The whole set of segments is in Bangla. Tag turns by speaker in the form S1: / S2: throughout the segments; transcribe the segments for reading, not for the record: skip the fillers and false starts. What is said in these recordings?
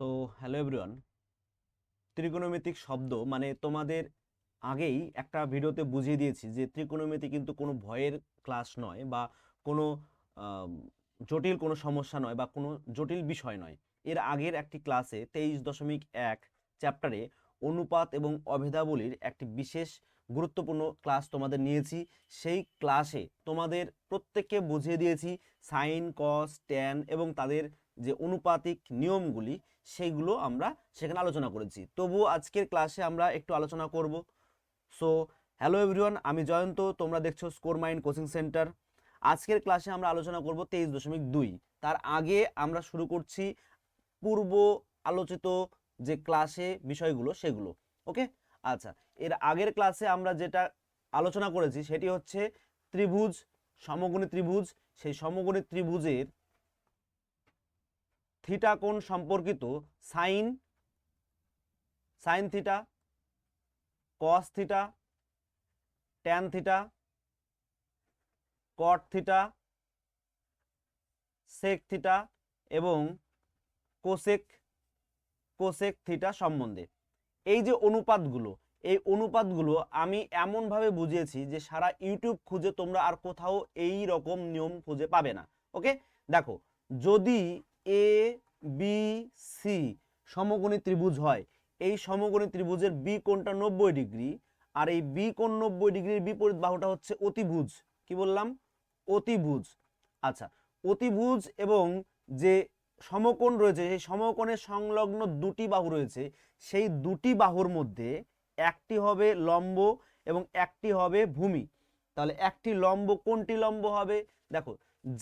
S1: তো হ্যালো এভরিওয়ান, ত্রিকোণমিতিক শব্দ মানে তোমাদের আগেই একটা ভিডিওতে বুঝিয়ে দিয়েছি যে ত্রিকোণমিতি কিন্তু কোনো ভয়ের ক্লাস নয় বা কোনো আম, জটিল কোনো সমস্যা নয় বা কোনো জটিল বিষয় নয়। এর আগের একটি ক্লাসে 23.1 চ্যাপ্টারে অনুপাত এবং অভেদাবলীর একটি বিশেষ গুরুত্বপূর্ণ ক্লাস তোমাদের নিয়েছি। সেই ক্লাসে তোমাদের প্রত্যেককে বুঝিয়ে দিয়েছি সাইন, কস, ট্যান এবং তাদের যে অনুপাতিক নিয়মগুলি সেইগুলো আমরা সেখানে আলোচনা করেছি। তবুও আজকের ক্লাসে আমরা একটু আলোচনা করব। সো হ্যালো এভরিওয়ান, আমি জয়ন্ত, তোমরা দেখছো স্কোর মাইন্ড কোচিং সেন্টার। আজকের ক্লাসে আমরা আলোচনা করব 23.2। তার আগে আমরা শুরু করছি পূর্ব আলোচিত যে ক্লাসে বিষয়গুলো সেগুলো। ওকে, আচ্ছা, এর আগের ক্লাসে আমরা যেটা আলোচনা করেছি সেটি হচ্ছে ত্রিভুজ, সমকোণী ত্রিভুজ। সেই সমকোণী ত্রিভুজের থিটা কোণ সম্পর্কিত sine sine theta, cos theta, tan theta, cot theta, sec theta এবং কোসেক কোসেক থিটা সম্বন্ধে এই যে অনুপাতগুলো, এই অনুপাতগুলো আমি এমনভাবে বুঝিয়েছি যে সারা ইউটিউব খুঁজে তোমরা আর কোথাও এই রকম নিয়ম খুঁজে পাবে না। ওকে, দেখো, যদি এ বি সি সমকোণী ত্রিভুজ হয়, এই সমকোণী ত্রিভুজের বি কোণটা 90 ডিগ্রি, আর এই বি কোণ 90 ডিগ্রির বিপরীত বাহুটা হচ্ছে অতিভুজ। কি বললাম? অতিভুজ। আচ্ছা, অতিভুজ এবং যে সমকোণ রয়েছে সেই সমকোণের সংলগ্ন দুটি বাহু রয়েছে, সেই দুটি বাহুর মধ্যে একটি হবে লম্ব এবং একটি হবে ভূমি। তাহলে একটি লম্ব, কোনটি লম্ব হবে? দেখো,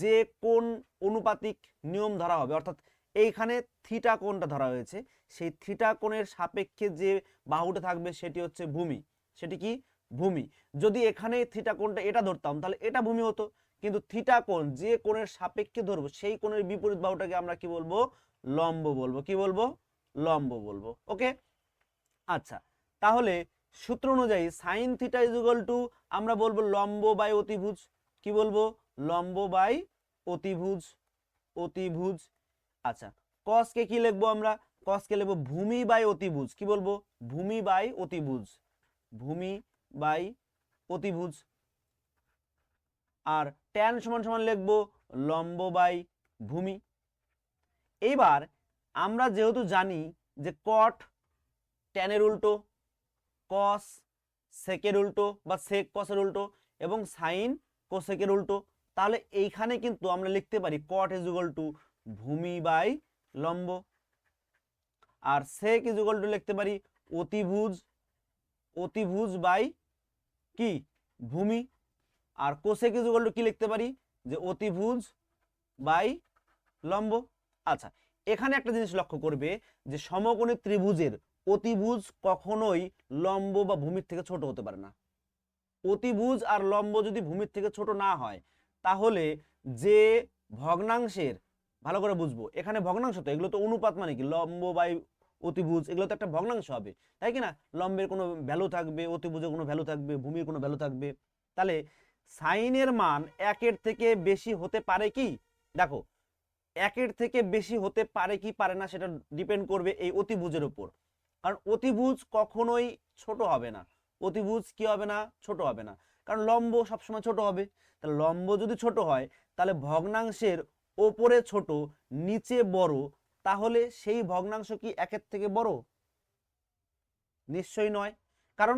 S1: যে কোণ অনুপাতিক নিয়ম ধরা হবে, অর্থাৎ এইখানে থিটা কোণটা ধরা হয়েছে, সেই থিটা কোণের সাপেক্ষে যে বাহুটা থাকবে সেটি হচ্ছে ভূমি। সেটি কি? ভূমি। যদি এখানে থিটা কোণটা এটা ধরতাম তাহলে এটা ভূমি হতো, কিন্তু থিটা কোণ যে কোণের সাপেক্ষে ধরবো সেই কোণের বিপরীত বাহুটাকে আমরা কি বলবো? লম্ব বলবো। কি বলবো? লম্ব বলবো। ওকে, আচ্ছা, তাহলে সূত্র অনুযায়ী sine theta is equal two আমরা বলবো লম্ব বাই অতিভুজ। কি বলবো? লম্ব বাই অতিভুজ। অতিভুজ। আচ্ছা, কস কে কি লিখবো আমরা? কস কে লিখবো ভূমি বাই অতিভুজ। কি বলবো? ভূমি বাই অতিভুজ। ভূমি বাই অতিভুজ। আর ট্যান সমান সমান লিখবো লম্ব বাই ভূমি। এইবার আমরা যেহেতু জানি যে কট ট্যানের উল্টো, কস সেকের উল্টো বা সেক কসের উল্টো এবং সাইন কোসেকের উল্টো, তাহলে এইখানে কিন্তু আমরা লিখতে পারি কট ইজ ইকুয়াল টু ভূমি বাই লম্ব, আর সেক ইজ ইকুয়াল টু লিখতে পারি অতিভুজ অতিভুজ বাই কি? ভূমি। আর কোসেক ইজ ইকুয়াল টু কি লিখতে পারি? যে অতিভুজ বাই লম্ব। আচ্ছা, এখানে একটা জিনিস লক্ষ্য করবে যে সমকোণী ত্রিভুজের অতিভুজ কখনোই লম্ব বা ভূমির থেকে ছোট হতে পারে না। অতিভুজ আর লম্ব যদি ভূমির থেকে ছোট না হয়, তাহলে যে ভগ্নাংশের, ভালো করে বুঝবো, এখানে ভগ্নাংশ, তো এগুলো তো অনুপাত, মানে কি লম্ব বাই অতিভুজ, এগুলো তো একটা ভগ্নাংশ হবে, তাই কি না? লম্বের কোনো ভ্যালু থাকবে, অতিভুজের কোনো ভ্যালু থাকবে, ভূমির কোনো ভ্যালু থাকবে। তাহলে সাইনের মান একের থেকে বেশি হতে পারে কি? দেখো, একের থেকে বেশি হতে পারে কি পারে না সেটা ডিপেন্ড করবে এই অতিভুজের উপর। কারণ অতিভুজ কখনোই ছোট হবে না। অতিভুজ কি হবে না? ছোট হবে না, কারণ লম্ব সবসময় ছোট হবে। তাহলে লম্ব যদি ছোট হয়, তাহলে ভগ্নাংশের ওপরে ছোট নিচে বড়, তাহলে সেই ভগ্নাংশ কি একের থেকে বড়? নিশ্চয়ই নয়। কারণ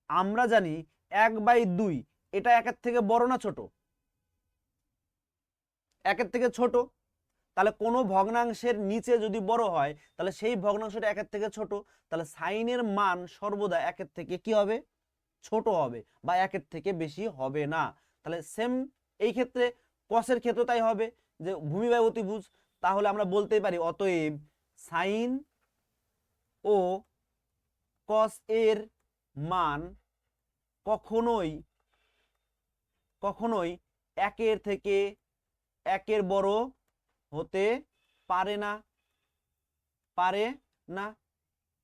S1: আমরা জানি 1/2 এটা একের থেকে বড় না ছোট? একের থেকে ছোট। তাহলে কোনো ভগ্নাংশের নিচে যদি বড় হয় তাহলে সেই ভগ্নাংশটা একের থেকে ছোট, তাহলে সাইনের মান সর্বদা একের থেকে কি হবে? ছোট হবে বা একের থেকে বেশি হবে না। তাহলে সেম এই ক্ষেত্রে কসের ক্ষেত্রে তাই হবে, যে ভূমি বাই অতিভুজ। তাহলে আমরা বলতেই পারি অতএব সাইন ও কস এর মান কখনোই কখনোই একের থেকে একের বড় হতে পারে না। পারে না।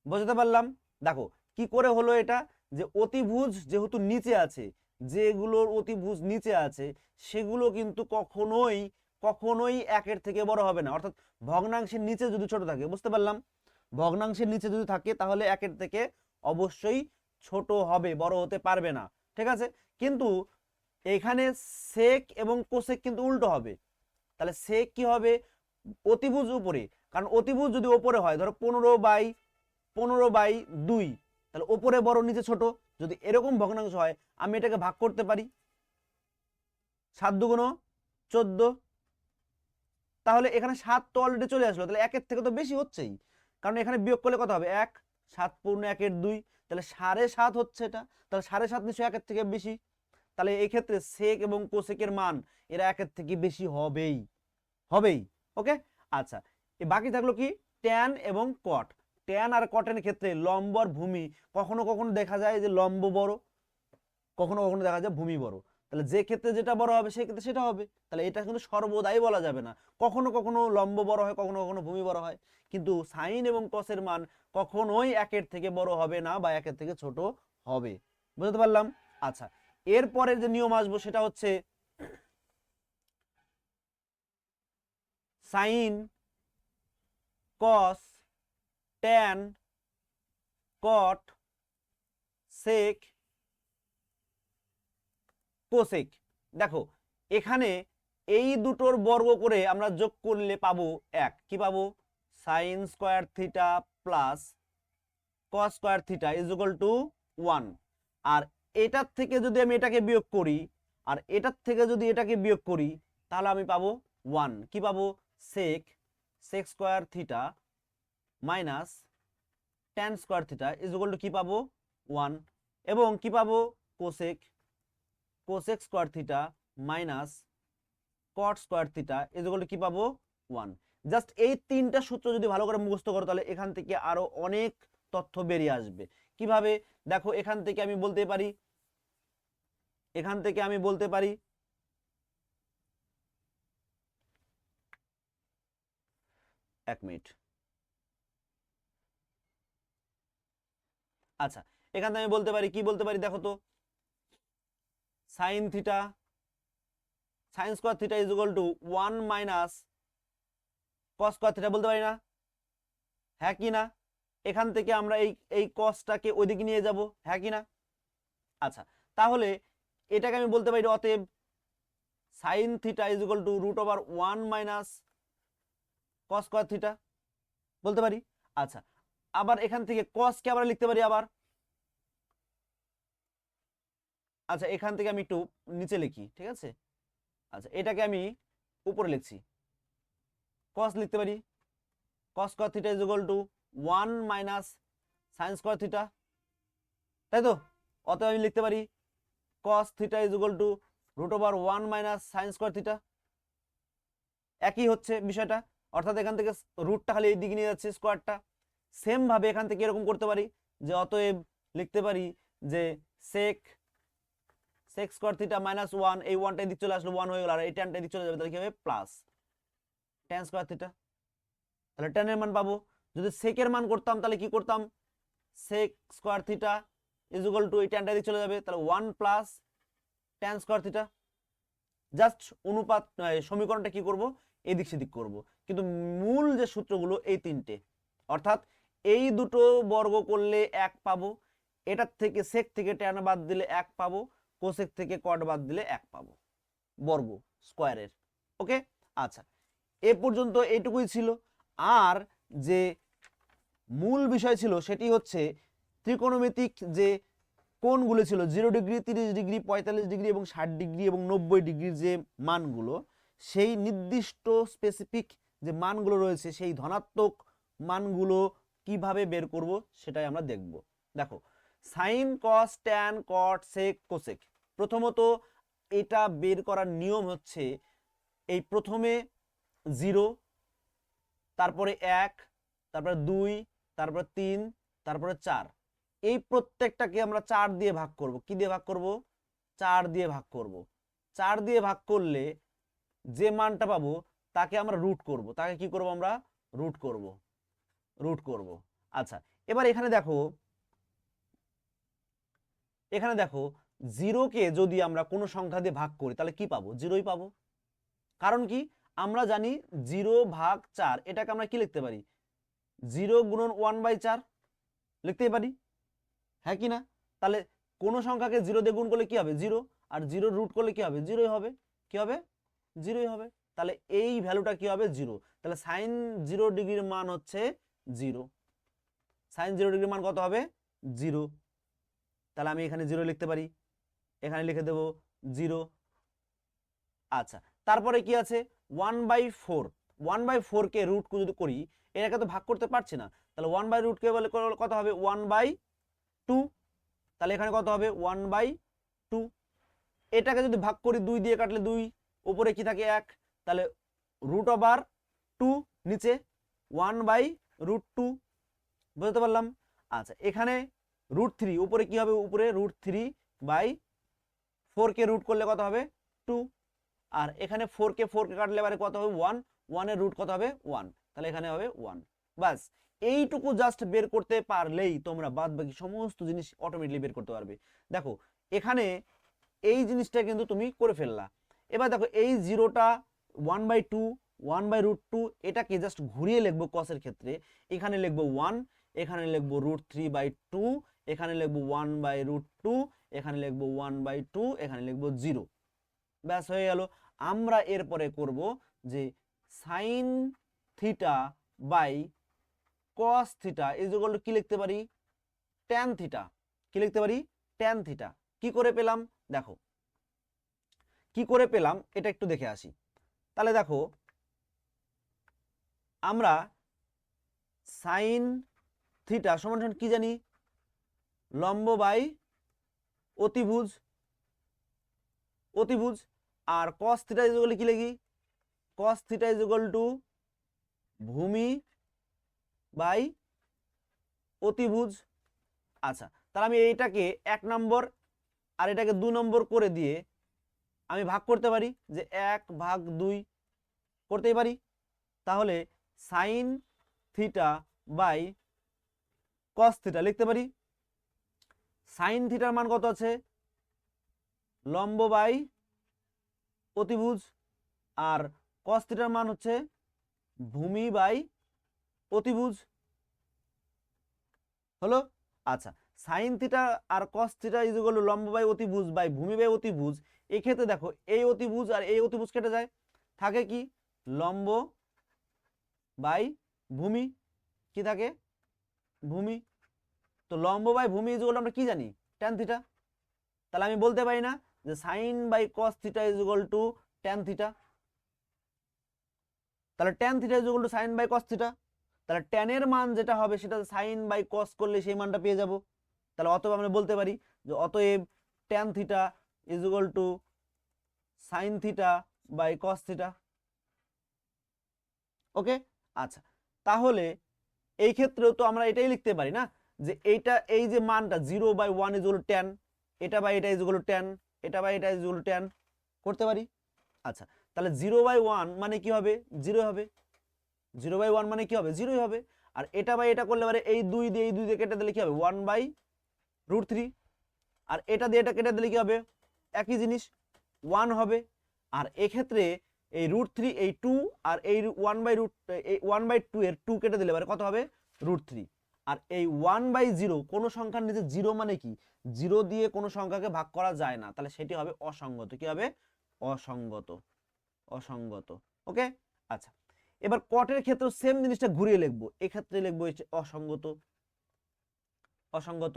S1: বুঝতে পারলাম? দেখো কি করে হলো এটা, যে অতিভুজ যেহেতু নিচে আছে, যেগুলোর অতিভুজ নিচে আছে সেগুলো কিন্তু কখনোই কখনোই একের থেকে বড় হবে না, অর্থাৎ ভগ্নাংশের নিচে যদি ছোট থাকে। বুঝতে পারলাম? ভগ্নাংশের নিচে যদি থাকে তাহলে একের থেকে অবশ্যই ছোট হবে, বড় হতে পারবে না। ঠিক আছে, কিন্তু এখানে সেক এবং কোসেক কিন্তু উল্টো হবে। তাহলে সেক কি হবে, অতিভুজ উপরে, কারণ অতিভুজ যদি ওপরে হয়, ধরো 15/2, তাহলে ওপরে বড় নিচে ছোট। যদি এরকম ভগ্নাংশ হয় আমি এটাকে ভাগ করতে পারি, 7 দুগুণ 14, তাহলে এখানে 7 তো অলরেডি চলে আসলো, তাহলে একের থেকে তো বেশি হচ্ছেই, কারণ এখানে বিয়োগ করলে কত হবে, 1, 7 পূর্ণ 1/2, তাহলে 7.5 হচ্ছে এটা, তাহলে 7.5 নিশ্চয়ই একের থেকে বেশি। তাহলে এই ক্ষেত্রে সেক এবং কোসেকের মান এরা একের থেকে বেশি হবেই হবেই। ওকে, আচ্ছা, বাকি থাকলো কি ট্যান এবং কট। ট্যান আর কটের ক্ষেত্রে লম্ব আর ভূমি কখনো কখনো দেখা যায় যে লম্ব বড়, কখনো কখনো দেখা যায় ভূমি বড়। তাহলে যে ক্ষেত্রে যেটা বড় হবে সেই ক্ষেত্রে সেটা হবে। তাহলে এটা কিন্তু সর্বদাই বলা যাবে না, কখনো কখনো লম্ব বড় হয়, কখনো কখনো ভূমি বড় হয়, কিন্তু সাইন এবং কসের মান কখনোই একের থেকে বড় হবে না বা একের থেকে ছোট হবে। বুঝতে পারলাম? আচ্ছা, এরপরে যে নিয়ম আসবো সেটা হচ্ছে সাইন, কস, ট্যান, কট, সেক, কোসেক। দেখো এখানে এই দুটোর বর্গ করে আমরা যোগ করলে পাবো 1, কি পাবো, sine square theta plus cos square theta is equal two 1। আর এটার থেকে যদি আমি এটাকে বিয়োগ করি, আর এটার থেকে যদি এটাকে বিয়োগ করি, তাহলে আমি পাবো 1, কি পাবো, sec square theta minus tan square theta is equal to কি পাবো, 1, এবং কি পাবো, cosec square theta minus cot square theta is equal to কি পাবো, 1। জাস্ট এই তিনটা সূত্র যদি ভালো করে মুখস্থ করো তাহলে এখান থেকে আরো অনেক তথ্য বেরিয়ে আসবে। কিভাবে, দেখো এখান থেকে আমি বলতে পারি, এক মিনিট, আচ্ছা, এখান থেকে আমি বলতে পারি, কি বলতে পারি দেখো তো, sine theta, sine square theta is equal two 1 minus cos square theta বলতে পারি না, হ্যাঁ কি না? এখান থেকে আমরা এই কসটাকে ওইদিকে নিয়ে যাব, হ্যাঁ কি না? আচ্ছা, তাহলে এটাকে আমি বলতে পারি অতএব sine theta is equal two √1 minus cos square theta বলতে পারি। আচ্ছা, আবার এখান থেকে কসকে আবার লিখতে পারি আবার, আচ্ছা এখান থেকে আমি একটু নিচে লিখি, ঠিক আছে, আচ্ছা এটাকে আমি উপরে লিখছি, কস লিখতে পারি, cos square theta is equal two 1 minus sine square theta, তাই তো? অতএব আমি লিখতে পারি কস theta is equal two √1 minus sine square theta. একই হচ্ছে বিষয়টা, অর্থাৎ এখান থেকে রুটটা খালি এই দিকে নিয়ে যাচ্ছে, স্কোয়ারটা। সেম ভাবে এখান থেকে এরকম করতে পারি যে অতএব লিখতে পারি যে সেক স্কোয়ার থিটা মাইনাস 1, এই 1টা এদিকে চলে আসলো, 1 হয়ে গেল, আর এই ট্যানটা এদিকে চলে যাবে, তাহলে কি হবে, প্লাস ট্যান স্কোয়ার থিটা। তাহলে ট্যানের মান পাবো। যদি সেকের মান করতাম তাহলে কি করতাম, sec square theta is equal to এই ট্যানটা এদিকে চলে যাবে, তাহলে 1 plus tan square theta. Just অনুপাত সমীকরণটা কি করব, এদিক সেদিক করব, কিন্তু মূল যে সূত্রগুলো এই তিনটে, অর্থাৎ এই দুটো বর্গ করলে 1 পাবো, এটার থেকে সেক থেকে ট্যান বাদ দিলে 1 পাবো, কোসেক থেকে কট বাদ দিলে 1 পাবো, বর্গ স্কোয়ারের। ওকে, আচ্ছা এ পর্যন্ত এইটুকুই ছিল। আর যে মূল বিষয় ছিল সেটি হচ্ছে ত্রিকোণমিতিক যে কোণগুলো ছিল 0 ডিগ্রি, 30 ডিগ্রি, 45 ডিগ্রি এবং 60 ডিগ্রি এবং 90 ডিগ্রির যে মানগুলো, সেই নির্দিষ্ট স্পেসিফিক যে মানগুলো রয়েছে সেই ধনাত্মক মানগুলো কিভাবে বের করব সেটাই আমরা দেখব। দেখো সাইন, কস, ট্যান, কট, সেক, কোসেক, প্রথমত এটা বের করার নিয়ম হচ্ছে এই প্রথমে 0, তারপরে 1, তারপরে 2, তারপরে 3, তারপরে 4, এই প্রত্যেকটাকে আমরা 4 দিয়ে ভাগ করব। কি দিয়ে ভাগ করব, 4 দিয়ে ভাগ করব। 4 দিয়ে ভাগ করলে যে মানটা পাবো তাকে আমরা রুট করব, তাকে কি করব, আমরা রুট করব। আচ্ছা, এবার এখানে দেখো 0কে যদি আমরা কোনো সংখ্যা দিয়ে ভাগ করি তাহলে কি পাবো, 0ই পাবো। কারণ কি, আমরা জানি 0 ভাগ 4, এটাকে আমরা কি লিখতে পারি, 0 গুণন 1/4 লিখতেই পারি, হ্যাঁ কি না? তাহলে কোনো সংখ্যাকে 0 দিয়ে গুণ করলে কি হবে 0, আর 0 রুট করলে কি হবে 0ই হবে, কি হবে 0ই হবে। তাহলে এই ভ্যালুটা কি হবে 0। তাহলে সাইন 0 ডিগ্রির মান হচ্ছে 0। সাইন 0 ডিগ্রির মান কত হবে 0। তাহলে আমি এখানে 0 লিখতে পারি, এখানে লিখে দেব 0। আচ্ছা, তারপরে কি আছে 1/4। 1/4 কে রুট যদি করি, এটাকে তো ভাগ করতে পারছি না, তাহলে 1/√, কে বলে কত হবে 1/2। তাহলে এখানে কত হবে 1/2। এটাকে যদি ভাগ করি 2 দিয়ে কাটলে 2, উপরে কি থাকে 1, তাহলে √2 নিচে 1/√2, বুঝতে পারলাম। আচ্ছা, এখানে √3, উপরে কি হবে উপরে √3/4 কে রুট করলে কত হবে 2, আর এখানে 4 কে কাটলে এবারে কত হবে 1, 1 এর রুট কত হবে 1, তাহলে এখানে হবে 1। বাস এইটুকু জাস্ট বের করতে পারলেই তোমরা বাদ বাকি সমস্ত জিনিস অটোমেটিকলি বের করতে পারবে। দেখো এখানে এই জিনিসটা কিন্তু তুমি করে ফেললা। এবার দেখো এই 0টা 1/2, 1/√2, এটাকে জাস্ট ঘুরিয়ে লিখবো কসের ক্ষেত্রে। এখানে লিখবো 1, এখানে লিখবো √3/2, এখানে লিখবো 1/√2, এখানে লিখবো 1/2, এখানে লিখবো 0। ব্যাস হয়ে গেল। আমরা এরপরে করব যে sine theta by cos theta is equal to কি লিখতে পারি ট্যান থিটা। কি লিখতে পারি ট্যান থিটা। কি করে পেলাম দেখো, কি করে পেলাম এটা একটু দেখে আসি। তাহলে দেখো আমরা সাইন থিটা সমান সমান কি জানি লম্ব বাই অতিভুজ, অতিভুজ। আর কস থিটা ইজ ইকুয়াল কি লিখি কস থিটা ইজ ইকুয়াল টু ভূমি বাই অতিভুজ। আচ্ছা, তাহলে আমি এইটাকে 1 নম্বর আর এটাকে 2 নম্বর করে দিয়ে আমি ভাগ করতে পারি, যে 1/2 করতেই পারি। তাহলে sine theta by cos theta লিখতে পারি। সাইন থিটার মান কত আছে লম্ব বাই অতিভুজ, আর কস থিটার মান হচ্ছে ভূমি বাই অতিভুজ। হলো। আচ্ছা, সাইন থিটা আর cos theta is equal to লম্ব বাই অতিভুজ বাই ভূমি বাই অতিভুজ। এই ক্ষেত্রে দেখো এই অতিভুজ আর এই অতিভুজ কেটে যায়, থাকে কি লম্ব বাই ভূমি, কি থাকে ভূমি। তো লম্ব বাই ভূমি ইজ ইকুয়াল আমরা কি জানি ট্যান থিটা। তাহলে আমি বলতে পারি না যে sine by cos theta is equal to tan theta. তাহলে tan theta is equal to sine by cos theta. তাহলে ট্যানের মান যেটা হবে সেটা সাইন বাই কস করলে সেই মানটা পেয়ে যাব। তাহলে অতএব আমরা বলতে পারি যে অতএব tan theta is equal to sine theta by cos theta. Okay. আচ্ছা, তাহলে এই ক্ষেত্রেও তো আমরা এটাই লিখতে পারি না যে এইটা এই যে মানটা 0/1 ইজ ইকুয়াল টু ট্যান, এটা বাই এটা ইজ ইকুয়াল টু ট্যান, এটা বাই এটা ইজ ইকুয়াল টু ট্যান করতে পারি। আচ্ছা, তাহলে 0/1 মানে কি হবে 0 হবে, 0/1 মানে কি হবে 0ই হবে। আর এটা বাই এটা করলে পারে এই 2 দিয়ে কেটে দিলে কি হবে 1/√3, আর এটা দিয়ে এটা কেটে দিলে কি হবে একই জিনিস 1 হবে। আর এক্ষেত্রে এই √3 এই 2 আর এই 1/2 এর 2 কেটে দিলে পারে কত হবে √3। আর এই 1/0 কোন সংখ্যার নিচে 0 মানে কি 0 দিয়ে কোনো সংখ্যাকে ভাগ করা যায় না, তাহলে সেটি হবে অসঙ্গত। কি হবে অসঙ্গত, অসঙ্গত। ওকে। আচ্ছা, এবার কটের ক্ষেত্রে সেম জিনিসটা ঘুরিয়ে লিখবো, এক্ষেত্রে লিখবো অসঙ্গত, অসঙ্গত।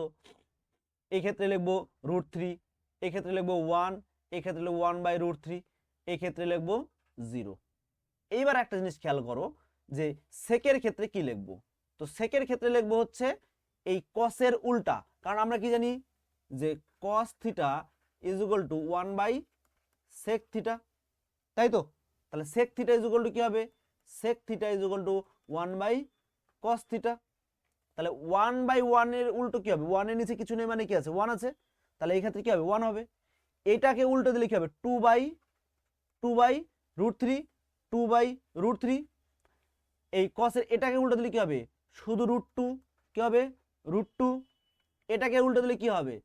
S1: এই ক্ষেত্রে লিখবো √3, এই ক্ষেত্রে লিখবো 1, এই ক্ষেত্রে লিখবো 1/√3, এই ক্ষেত্রে লিখবো 0। এইবার একটা জিনিস খেয়াল করো যে সেকের ক্ষেত্রে কি লিখবো। তো সেকের ক্ষেত্রে লিখবো হচ্ছে এই কসের উল্টা, কারণ আমরা কি জানি যে কস theta is equal two 1/sec theta, তাই তো। তাহলে sec theta is equal to কি হবে sec theta is equal two 1/cos theta. তাহলে 1/1 এর উল্টো কি হবে 1 এর নিচে কিছু নেই মানে কি আছে 1 আছে, তাহলে এই ক্ষেত্রে কি হবে 1 হবে। এটাকে উল্টো দিলে কি হবে 2/√3, 2/√3। এই cos-এর এটাকে উল্টো দিলে কি হবে শুধু √2, কি হবে √2। এটাকে উল্টো দিলে কি হবে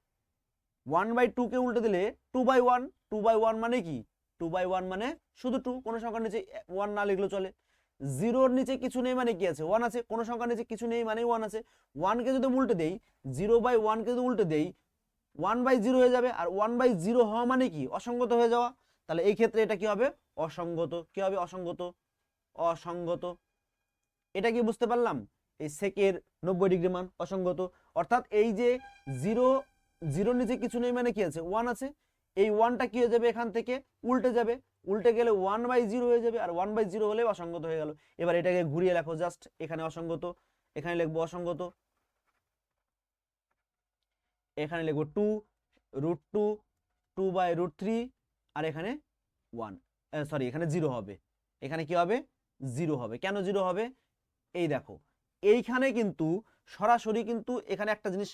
S1: 1/2 কে উল্টো দিলে 2/1, 2/1 মানে কি 2/1 মানে শুধু 2, কোনো সংখ্যার নিচে 1 না লিখলেও চলে। জিরোর নিচে কিছু নেই মানে কি আছে, ওয়ান আছে। কোনো সংখ্যার নিচে কিছু নেই মানে ওয়ান আছে। ওয়ানকে যদি উল্টে দেই, 0/1কে যদি উল্টে দেই 1/0 হয়ে যাবে, আর 1/0 হওয়া মানে কি, অসঙ্গত হয়ে যাওয়া। তাহলে এই ক্ষেত্রে এটা কি হবে, অসঙ্গত। কি হবে, অসঙ্গত। অসঙ্গত। এটা কি বুঝতে পারলাম, এই সেকের 90 ডিগ্রি মান অসঙ্গত। অর্থাৎ এই যে জিরো, জিরোর নিচে কিছু নেই মানে কি আছে, ওয়ান আছে। এই ওয়ানটা কি হয়ে যাবে, এখান থেকে উল্টে যাবে, উল্টে গেলে 1/0 হয়ে যাবে, আর 1/0 হলে অসঙ্গত হয়ে গেল। এবার এটাকে ঘুরিয়ে লেখো, জাস্ট এখানে অসঙ্গত, এখানে লিখবো অসঙ্গত, এখানে লিখবো 2√2, 2/√3, আর এখানে 1, সরি এখানে 0 হবে। এখানে কি হবে, 0 হবে। কেন 0 হবে, এই দেখো এইখানে কিন্তু সরাসরি কিন্তু এখানে একটা জিনিস,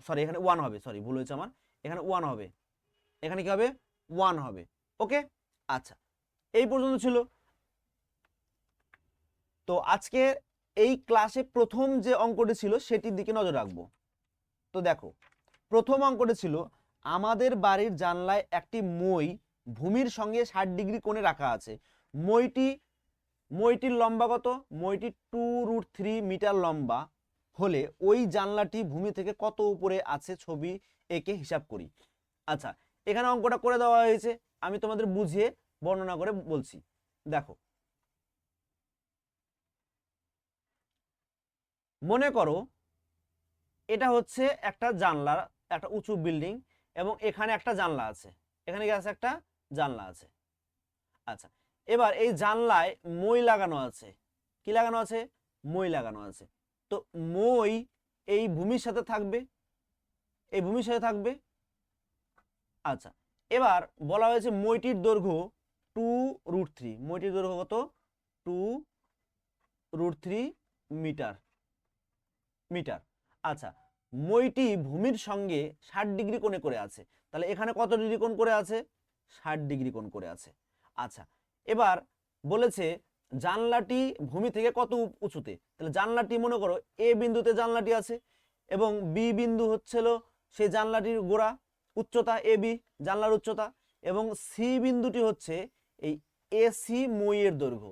S1: সরি এখানে 1 হবে, সরি ভুল হয়েছে আমার, এখানে 1 হবে, এখানে কি হবে, 1 হবে। ওকে, আচ্ছা এই পর্যন্ত ছিল। তো আজকে এই ক্লাসে প্রথম যে অঙ্কটি ছিল সেটির দিকে নজর রাখবো। তো দেখো প্রথম অঙ্কটি ছিল, আমাদের বাড়ির জানলায় একটি মই ভূমির সঙ্গে 60 ডিগ্রি কোণে রাখা আছে। মইটির লম্বা কত, মইটি 2√3 মিটার লম্বা হলে ওই জানলাটি ভূমি থেকে কত উপরে আছে, ছবি এঁকে হিসাব করি। আচ্ছা এখানে অঙ্কটা করে দেওয়া হয়েছে, আমি তোমাদের বুঝিয়ে বর্ণনা করে বলছি। দেখো মনে করো এটা হচ্ছে একটা জানলা, একটা উঁচু বিল্ডিং, এবং এখানে একটা জানলা আছে, এখানে কি আছে, একটা জানলা আছে। আচ্ছা এবার এই জানলায় মই লাগানো আছে, কি লাগানো আছে, মই লাগানো আছে। তো মই এই ভূমির সাথে থাকবে, এই ভূমির সাথে থাকবে। আচ্ছা এবার বলা হয়েছে মইটির দৈর্ঘ্য 2√3, মইটির দৈর্ঘ্য কত, 2√3 মিটার মিটার। আচ্ছা মইটি ভূমির সঙ্গে 60 ডিগ্রি কোণে করে আছে, তাহলে এখানে কত ডিগ্রি কোণ করে আছে, 60 ডিগ্রি কোণ করে আছে। আচ্ছা এবার বলেছে জানলাটি ভূমি থেকে কত উঁচুতে, তাহলে জানলাটি মনে করো এ বিন্দুতে জানলাটি আছে, এবং বি বিন্দু হচ্ছিল সেই জানলাটির গোড়া, উচ্চতা এ বি জানলার উচ্চতা, এবং সি বিন্দুটি হচ্ছে এই এসি মইয়ের দৈর্ঘ্য।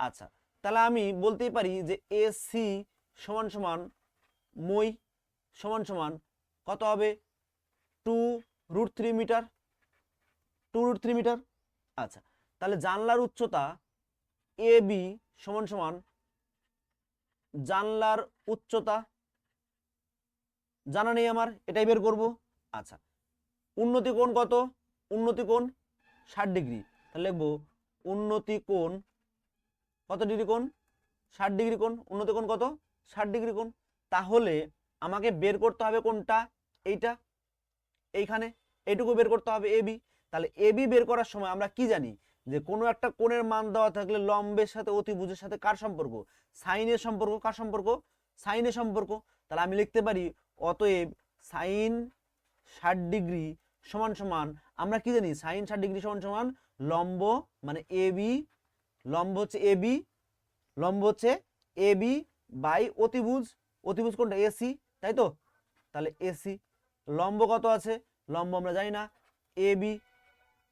S1: আচ্ছা তাহলে আমি বলতেই পারি যে এসি সমান সমান মই সমান সমান কত হবে, 2√3 মিটার, 2√3 মিটার। আচ্ছা তাহলে জানলার উচ্চতা এ বি সমান সমান, জানলার উচ্চতা জানা নেই আমার, এটাই বের করব। আচ্ছা উন্নতি কোণ কত, উন্নতি কোণ 60 ডিগ্রি, তাহলে লিখবো উন্নতি কোণ কত ডিগ্রি কোণ, 60 ডিগ্রি কোণ, উন্নতি কোণ কত, 60 ডিগ্রি কোণ। তাহলে আমাকে বের করতে হবে কোনটা, এইটা, এইখানে এইটুকু বের করতে হবে এ বি। তাহলে এ বি বের করার সময় আমরা কি জানি, যে কোনো একটা কোণের মান দেওয়া থাকলে লম্বের সাথে অতিভুজের সাথে কার সম্পর্ক, সাইনের সম্পর্ক, কার সম্পর্ক, সাইনের সম্পর্ক। তাহলে আমি লিখতে পারি অতএব সাইন 60 ডিগ্রি সমান সমান, আমরা কি জানি সাইন 60 ডিগ্রি সমান সমান লম্ব মানে এ বি, লম্ব হচ্ছে এ বি, লম্ব হচ্ছে এ বি বাই অতিভুজ, অতিভুজ কোনটা, এসি, তাই তো। তাহলে এসি লম্ব কত আছে, লম্ব আমরা জানি না, A B,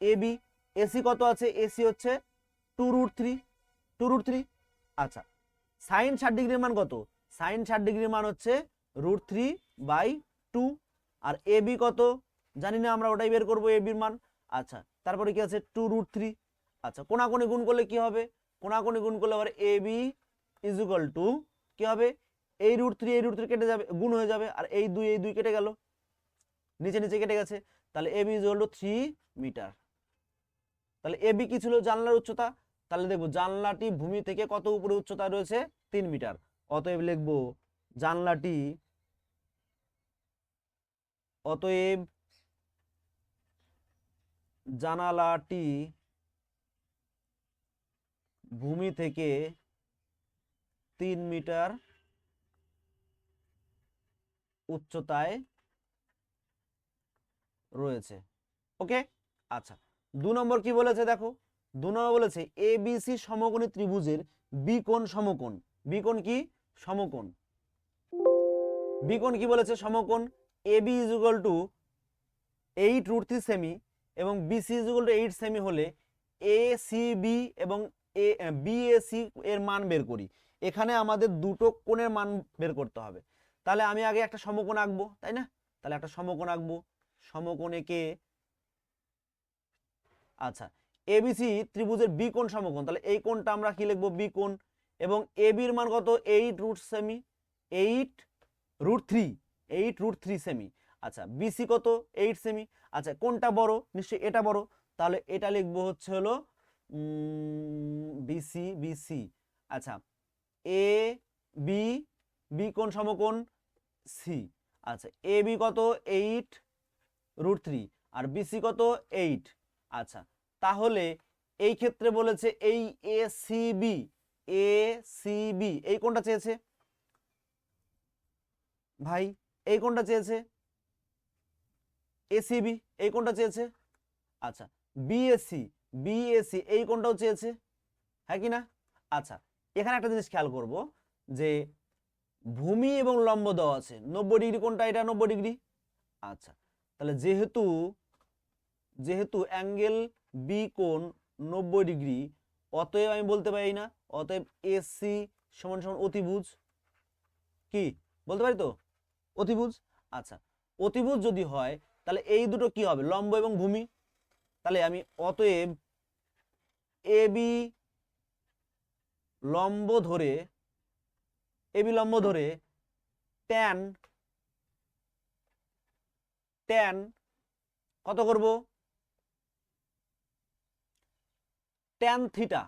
S1: A B, AC কত আছে, এসি হচ্ছে 2√3, 2√3। আচ্ছা সাইন 60 ডিগ্রির মান কত, সাইন 60 ডিগ্রির মান হচ্ছে √3/2, আর এ বি কত জানি না আমরা, ওটাই বের করবো এ বির মান। আচ্ছা তারপরে কি আছে 2√3। আচ্ছা কোনাকুনি গুণ করলে কি হবে, কোনাকুনি গুণ করলে আবার এ বি ইজ ইকুয়াল টু কি হবে, এই √3 কেটে যাবে, গুণ হয়ে যাবে, আর এই দুই কেটে গেল, নিচে নিচে কেটে গেছে। তাহলে A B is equal to 3 metre. তাহলে এ বি কি ছিল, জানলার উচ্চতা। তাহলে দেখবো জানলাটি ভূমি থেকে কত উপরে উচ্চতা রয়েছে, 3 মিটার। অতএব লিখবো জানলাটি, অতএব জানালাটি ভূমি থেকে 3 মিটার উচ্চতায় রয়েছে। ওকে আচ্ছা 2 নম্বর কি বলেছে দেখো, 2 নম্বর বলেছে এ বি সি সমকোণী ত্রিভুজের বি কোণ সমকোণ, বি কোণ কি, সমকোণ, বি কোণ কি বলেছে, সমকোণ। A B is equal to 8√3 সেমি এবং বিসি ইজ ইকুয়াল টু 8 সেমি হলে এ সি বি এবং বিএসি এর মান বের করি, এখানে আমাদের দুটো কোণের মান বের করতে হবে। তাহলে আমি আগে একটা সমকোণ আঁকবো, তাই না? তাহলে একটা সমকোণ আঁকবো, সমকোণ এঁকে, আচ্ছা এবিসি ত্রিভুজের বি কোণ সমকোণ, তাহলে এই কোণটা আমরা কি লিখবো, বি কোণ। এবং এ বির মান কত, 8√3, 8√3 সেমি। আচ্ছা বিসি কত, 8 সেমি। আচ্ছা কোনটা বড়, নিশ্চয়ই এটা বড়, তাহলে এটা লিখবো হচ্ছে হলো বিসি। আচ্ছা এ বি, বি কোণ সমকোণ সি। আচ্ছা এ বি কত, 8√3 আর বিসি কত, 8। আচ্ছা তাহলে এই ক্ষেত্রে বলেছে এই এসিবি, এই কোণটা চেয়েছে ভাই, এই কোণটা চেয়েছে, এসিবি এই কোণটা চেয়েছে। আচ্ছা বিএসি এই কোণটাও চেয়েছে, হ্যাঁ কি না? আচ্ছা এখানে একটা জিনিস খেয়াল করব যে ভূমি এবং লম্ব দেওয়া আছে, 90 ডিগ্রি কোণটা, এটা 90 ডিগ্রি। আচ্ছা তাহলে যেহেতু অ্যাঙ্গেল বি কোণ 90 ডিগ্রি, অতএব আমি বলতে পারি না, অতএব এসি সমান সমান অতিভুজ, কি বলতে পারি তো, অতিভুজ। আচ্ছা অতিভুজ যদি হয় তাহলে এই দুটো কি হবে, লম্ব এবং ভূমি। তাহলে আমি অতএব এবি লম্ব ধরে, ট্যান কত করব, ট্যান থিটা,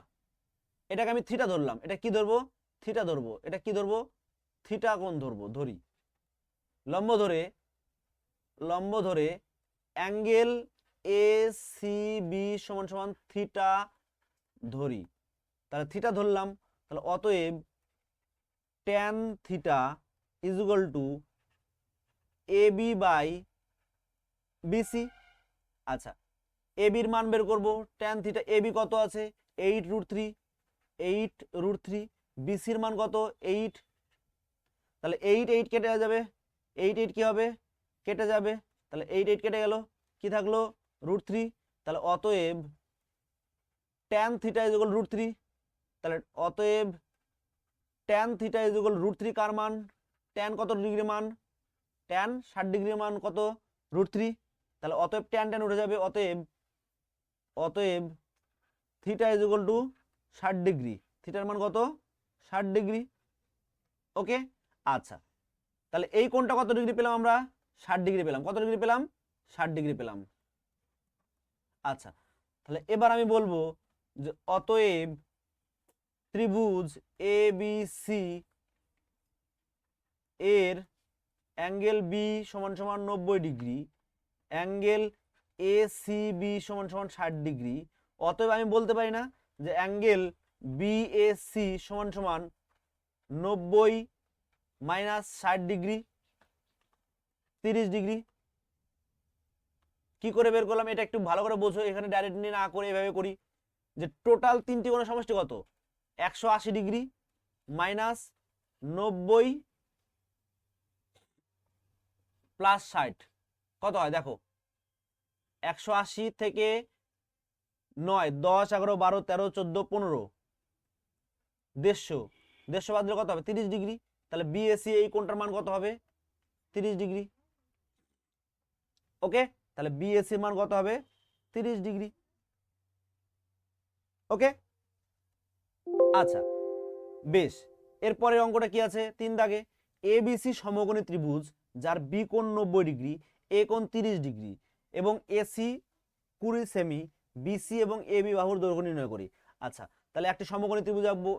S1: এটাকে আমি থিটা ধরলাম, এটা কি ধরবো, থিটা ধরবো, এটা কি ধরবো, থিটা কোণ ধরবো, ধরি লম্ব ধরে অ্যাঙ্গেল এ সি বি সমান সমান থিটা ধরি। তাহলে থিটা ধরলাম, তাহলে অতএব tan theta is equal to A B by BC. আচ্ছা এ বির মান বের করবো, ট্যান থিটা এ বি কত আছে, 8√3, বিসির মান কত, 8। তাহলে 8 কেটে যাবে, 8 কি হবে, কেটে যাবে, তাহলে 8 কেটে গেল, কি থাকলো, √3। তাহলে অতএব ট্যান থিটা ইজ ইকুয়াল √3, তাহলে অতএব ট্যান থিটা ইজ ইকুয়াল √3 কার মান, ট্যান কত ডিগ্রি মান, ট্যান 60 ডিগ্রি মান কত, √3। তাহলে অতএব ট্যান উঠে যাবে, অতএব theta is equal two 60 degree, থিটার মান কত, 60 ডিগ্রি। ওকে আচ্ছা তাহলে এই কোণটা কত ডিগ্রি পেলাম আমরা, 60 ডিগ্রি পেলাম, কত ডিগ্রি পেলাম, 60 ডিগ্রি পেলাম। আচ্ছা তাহলে এবার আমি বলবো যে অতএব ত্রিভুজ এ বি সি এর অ্যাঙ্গেল বি সমান সমান 90 degree, angle A C B সমান সমান 60 ডিগ্রি। অতএব আমি বলতে পারি না যে অ্যাঙ্গেল বি এ সি সমান সমান 90 মাইনাস 60 ডিগ্রি, 30 ডিগ্রি। কি করে বের করলাম, এটা একটু ভালো করে বোঝো, এখানে ডাইরেক্টলি না করে এভাবে করি যে টোটাল তিনটি কোণের সমষ্টি কত, 180 ডিগ্রি মাইনাস 90 প্লাস 60 কত হয় দেখো, 180 থেকে 9, 10, 11, 12, 13, 14, 15, 150 বাদ দিলে কত হবে, 30 ডিগ্রি। তাহলে বিএসি এই কোণটার মান কত হবে, 30 ডিগ্রি। ওকে তাহলে বিএসি মান কত হবে, 30 ডিগ্রি। ওকে আচ্ছা বেশ, এরপরের অঙ্কটা কি আছে, 3 দাগে, এবিসি সমকোণী ত্রিভুজ যার বি কোণ 90 ডিগ্রি, এ কোণ 30 ডিগ্রি এবং এসি 20 সেমি, বিসি এবং এবি বাহুর দৈর্ঘ্য নির্ণয় করি। আচ্ছা তাহলে একটি সমকোণী ত্রিভুজ আঁকবো,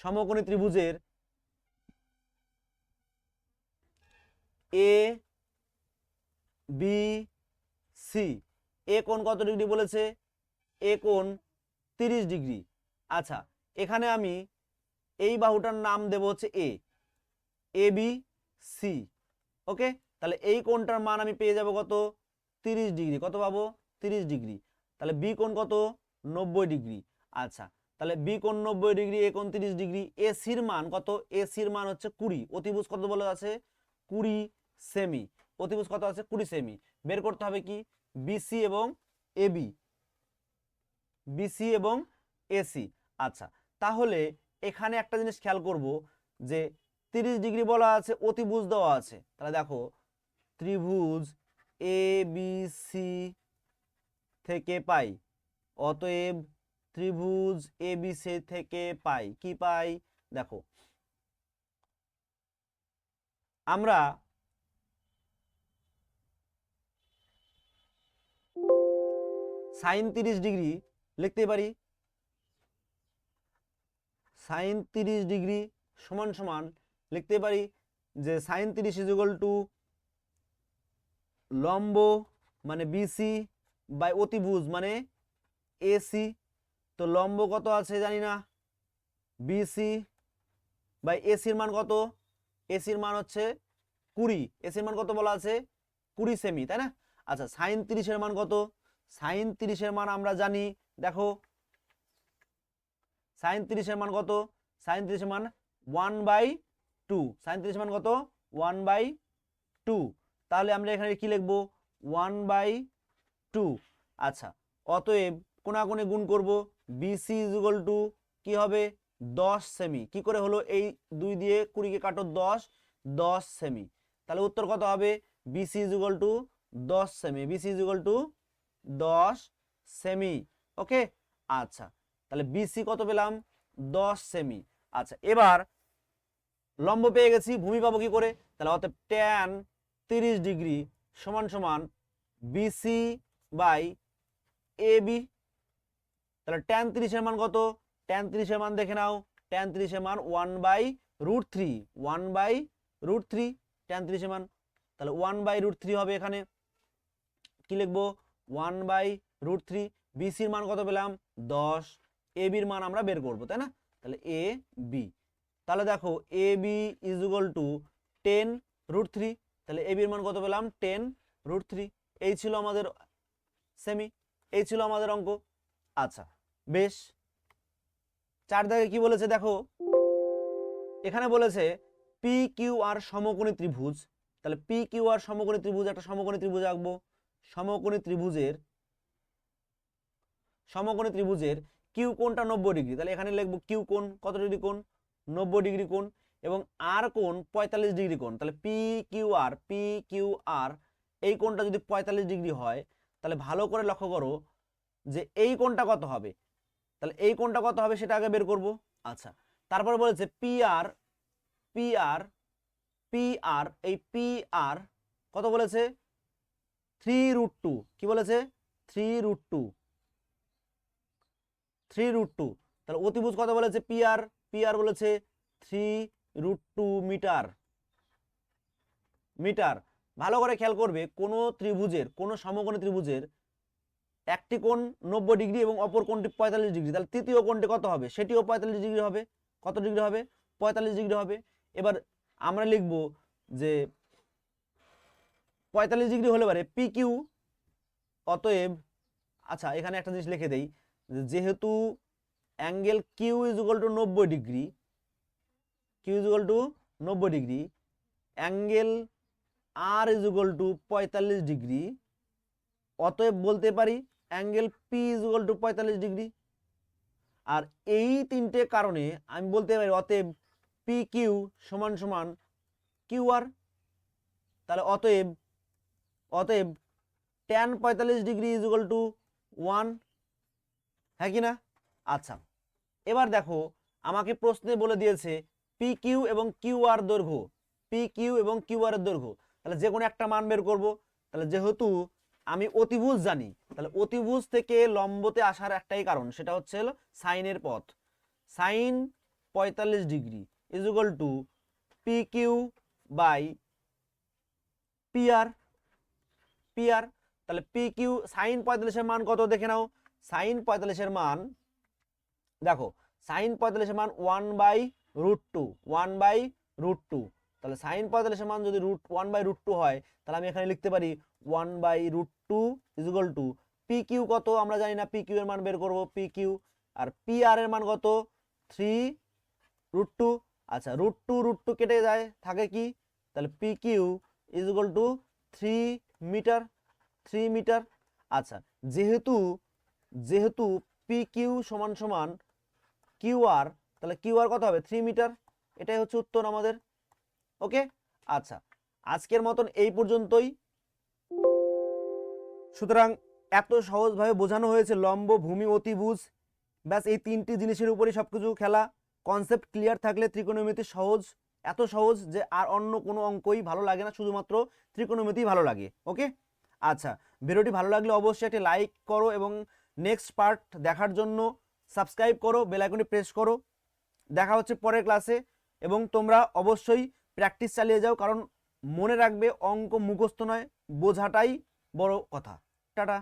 S1: সমকোণী ত্রিভুজের এ বি সি, এ কোণ কত ডিগ্রি বলেছে, এ কোণ 30 ডিগ্রি। আচ্ছা এখানে আমি এই বাহুটার নাম দেব হচ্ছে এ বি সি। ওকে তাহলে এই কোণটার মান আমি পেয়ে যাব কত, 30 ডিগ্রি, কত পাবো, 30 ডিগ্রি। তাহলে বি কোণ কত, 90 ডিগ্রি। আচ্ছা তাহলে বি কোণ 90 ডিগ্রি, এ কোণ 30 ডিগ্রি, এসির মান কত, এসির মান হচ্ছে 20, অতিভুজ কত বলা আছে, 20 সেমি, অতিভুজ কত আছে, 20 সেমি। বের করতে হবে কি বিসি এবং এবি, বিসি এবং এসি। আচ্ছা, তাহলে এখানে একটা জিনিস খেয়াল করব যে 30 ডিগ্রি বলা আছে, অতিভুজ দেওয়া আছে, তাহলে দেখো ত্রিভুজ এ বি সি থেকে পাই, অতএব ত্রিভুজ এ বি সি থেকে পাই কি পাই, দেখো আমরা সাইন 30 ডিগ্রি লিখতে পারি, সাইন 30 ডিগ্রি সমান সমান লিখতে পারি যে সাইন 30 ইজ ইকুয়াল টু লম্ব মানে বিসি বাই অতিভুজ মানে এসি। তো লম্ব কত আছে জানি না, বিসি বাই এসির মান কত, এসির মান হচ্ছে 20, এসির মান কত বলা আছে 20 সেমি, তাই না? আচ্ছা, সাইন 30 এর মান কত, সাইন 30 এর মান আমরা জানি, দেখো সাইন 30 এর মান কত, সাইন 30 এর মান 1/2, সাইন 30 এর মান কত 1/2, তাহলে আমরা এখানে কি লিখবো 1/2। আচ্ছা, অতএব কোনাকুনি গুণ করব, বিসি ইজ ইকুয়াল টু কি হবে 10 সেমি, কি করে হলো এই 2 দিয়ে 20 কে কাটো 10 সেমি, তাহলে উত্তর কত হবে বিসি ইজ ইকুয়াল টু 10 সেমি, বিসি ইজ ইকুয়াল টু 10 সেমি। ওকে, আচ্ছা তাহলে বিসি কত পেলাম 10 সেমি। আচ্ছা, এবার লম্ব পেয়ে গেছি, ভূমি পাবো কি করে, তাহলে অতএব tan 30 ডিগ্রি সমান সমান বিসি বাই এবি। তাহলে tan 30 এর মান কত, tan 30 এর মান দেখে নাও, tan 30 এর মান 1/√3, 1/√3 tan 30 এর মান, তাহলে 1/√3 হবে, এখানে কি লিখবো 1/√3। বিসির মান কত পেলাম 10, এবির মান আমরা বের করব, তাই না? তাহলে এ বি, তাহলে দেখো এ বি ইজ ইকুয়াল টু 10√3, তাহলে এবির মান কত পেলাম 10√3। এই ছিল আমাদের সেমি, এই ছিল আমাদের অঙ্ক। আচ্ছা বেশ, 4 দাগে কি বলেছে দেখো, এখানে বলেছে পি কিউ আর সমকোণী ত্রিভুজ, তাহলে পি কিউ আর সমকোণী ত্রিভুজ, একটা সমকোণী ত্রিভুজ আঁকবো, সমকোণী ত্রিভুজের কিউ কোণটা 90 ডিগ্রি, তাহলে এখানে লিখবো কিউ কোণ কত ডিগ্রি কোণ 90 ডিগ্রি কোণ, এবং আর কোণ 45 ডিগ্রি কোণ, তাহলে পি কিউ আর এই কোণটা যদি 45 ডিগ্রি হয়, তাহলে ভালো করে লক্ষ্য করো যে এই কোণটা কত হবে, তাহলে এই কোণটা কত হবে সেটা আগে বের করব। আচ্ছা, তারপরে বলেছে পি আর এই পি আর কত বলেছে 3√2, কি বলেছে 3√2, তাহলে অতিভুজ কত বলেছে পি আর বলেছে 3√2 মিটার। ভালো করে খেয়াল করবে, কোন ত্রিভুজের, কোন সমকোণী ত্রিভুজের একটি কোণ 90 ডিগ্রি এবং অপর কোণটি 45 ডিগ্রি, তাহলে তৃতীয় কোণটি কত হবে, সেটিও 45 ডিগ্রি হবে, কত ডিগ্রি হবে 45 ডিগ্রি হবে। এবার আমরা লিখব যে 45 ডিগ্রি হলে পারে পি কিউ, অতএব আচ্ছা এখানে একটা জিনিস লিখে দেই, যেহেতু angle Q is equal to 90 degree, angle R is equal to 45 degree, অতএব বলতে পারি angle P is equal to 45 degree. আর এই তিনটে কারণে আমি বলতে পারি অতএব পি কিউ সমান সমান কিউ আর, তাহলে অতএব tan 45 degree is equal two 1, হ্যাঁ কি না? আচ্ছা, এবার দেখো আমাকে প্রশ্নে বলে দিয়েছে পি কিউ এবং কিউ আর দৈর্ঘ্য, এর দৈর্ঘ্য, তাহলে যে কোনো একটা মান বের করব। তাহলে যেহেতু আমি অতিভুজ জানি, তাহলে অতিভুজ থেকে লম্বতে আসার একটাই কারণ, সেটা হচ্ছে সাইনের পথ, sine 45 degree is equal to P Q by P R, তাহলে পি কিউ সাইন 45 এর মান কত দেখে নাও, সাইন 45 এর মান দেখো, সাইন 45 এর মান 1/√2, তাহলে সাইন 45 এর মান যদি 1/√2 হয়, তাহলে আমি এখানে লিখতে পারি 1/√2 is equal to P Q কত আমরা জানি না, পি কিউ এর মান বের করব, পি কিউ, আর পি আর এর মান কত 3√2। আচ্ছা, √2 কেটে যায়, থাকে কি, তাহলে P Q is equal to 3 metre. 3 metre. আচ্ছা, যেহেতু যেহেতু পি কিউ সমান সমান কিউ আর, তাহলে কিউ আর কত হবে 3 মিটার। এটাই হচ্ছে উত্তর আমাদের। ওকে, আচ্ছা আজকের মতন এই পর্যন্তই। সুতরাং এত সহজভাবে বোঝানো হয়েছে লম্ব, ভূমি, অতিভুজ, ব্যাস এই তিনটি জিনিসের উপরই সব কিছু খেলা। কনসেপ্ট ক্লিয়ার থাকলে ত্রিকোণমিতি সহজ, এত সহজ যে আর অন্য কোনো অঙ্কই ভালো লাগে না, শুধুমাত্র ত্রিকোণমিতি ভালো লাগে। ওকে, আচ্ছা ভিডিওটি ভালো লাগলে অবশ্যই একটি লাইক করো এবং নেক্সট পার্ট দেখার জন্য সাবস্ক্রাইব করো, বেল আইকনটি প্রেস করো। দেখা হচ্ছে পরের ক্লাসে এবং তোমরা অবশ্যই প্র্যাকটিস চালিয়ে যাও, কারণ মনে রাখবে অঙ্ক মুখস্থ নয়, বোঝাটাই বড় কথা। টাটা।